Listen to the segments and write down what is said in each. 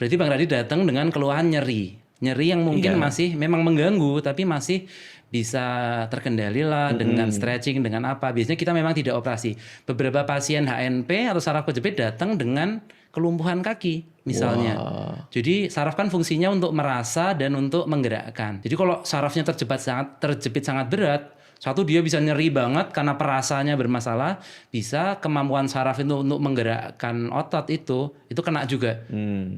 Berarti Bang Radit datang dengan keluhan nyeri. Nyeri yang mungkin Iya. masih memang mengganggu, tapi masih bisa terkendali lah dengan stretching, dengan apa. Biasanya kita memang tidak operasi. Beberapa pasien HNP atau saraf kejepit datang dengan kelumpuhan kaki misalnya. Wah. Jadi saraf kan fungsinya untuk merasa dan untuk menggerakkan. Jadi kalau sarafnya terjepit sangat berat, satu dia bisa nyeri banget karena perasanya bermasalah, bisa kemampuan saraf itu untuk menggerakkan otot itu kena juga.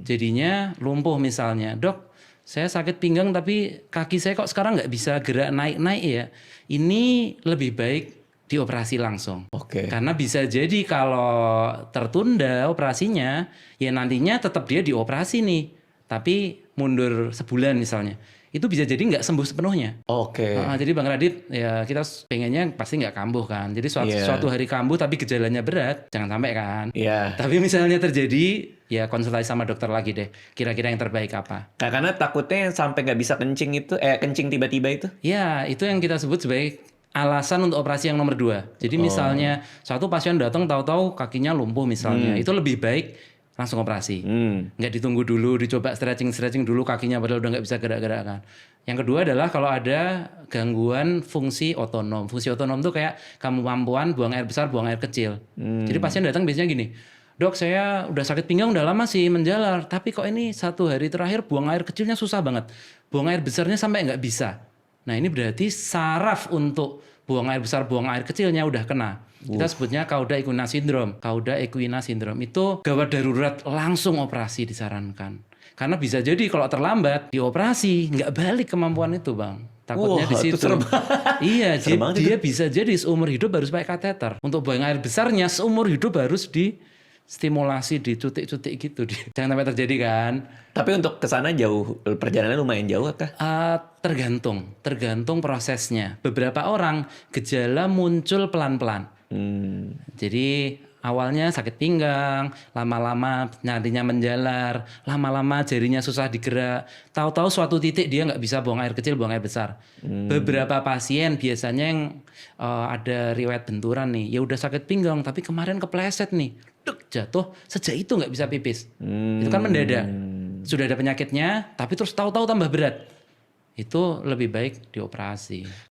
Jadinya lumpuh misalnya. Dok, saya sakit pinggang tapi kaki saya kok sekarang nggak bisa gerak naik-naik ya. Ini lebih baik dioperasi langsung. Oke. Karena bisa jadi kalau tertunda operasinya, ya nantinya tetap dia dioperasi nih. Tapi mundur sebulan misalnya. Itu bisa jadi nggak sembuh sepenuhnya. Oke. Jadi Bang Radit, ya kita pengennya pasti nggak kambuh kan. Jadi Iya. suatu hari kambuh tapi gejalanya berat, jangan sampai kan. Iya. Tapi misalnya terjadi, ya konsultasi sama dokter lagi deh. Kira-kira yang terbaik apa? Nah, karena takutnya yang sampai nggak bisa kencing itu, kencing tiba-tiba itu. Ya, itu yang kita sebut sebagai alasan untuk operasi yang nomor 2. Jadi misalnya satu pasien datang tahu-tahu kakinya lumpuh misalnya, itu lebih baik langsung operasi. Nggak ditunggu dulu, dicoba stretching dulu kakinya padahal udah nggak bisa gerak-gerak kan. Yang kedua adalah kalau ada gangguan fungsi otonom. Fungsi otonom itu kayak kemampuan buang air besar, buang air kecil. Jadi pasien datang biasanya gini, dok saya udah sakit pinggang udah lama sih menjalar, tapi kok ini 1 hari terakhir buang air kecilnya susah banget. Buang air besarnya sampai nggak bisa. Nah ini berarti saraf untuk buang air besar, buang air kecilnya udah kena. Kita sebutnya Cauda equina syndrome. Cauda equina syndrome itu gawat darurat, langsung operasi disarankan. Karena bisa jadi kalau terlambat dioperasi nggak balik kemampuan itu bang. Takutnya di situ. Itu serem. Iya, Serem banget dia bisa jadi seumur hidup harus pakai kateter. Untuk buang air besarnya seumur hidup harus distimulasi, dicutik-cutik gitu. Jangan sampai terjadi kan. Tapi untuk ke sana jauh, perjalanan lumayan jauh kah? Tergantung prosesnya. Beberapa orang gejala muncul pelan-pelan. Jadi awalnya sakit pinggang, lama-lama nantinya menjalar, lama-lama jarinya susah digerak. Tahu-tahu suatu titik dia nggak bisa buang air kecil, buang air besar. Beberapa pasien biasanya yang ada riwayat benturan nih, ya udah sakit pinggang tapi kemarin kepleset nih, jatuh, sejak itu nggak bisa pipis. Itu kan mendadak. Sudah ada penyakitnya, tapi terus tahu-tahu tambah berat. Itu lebih baik dioperasi.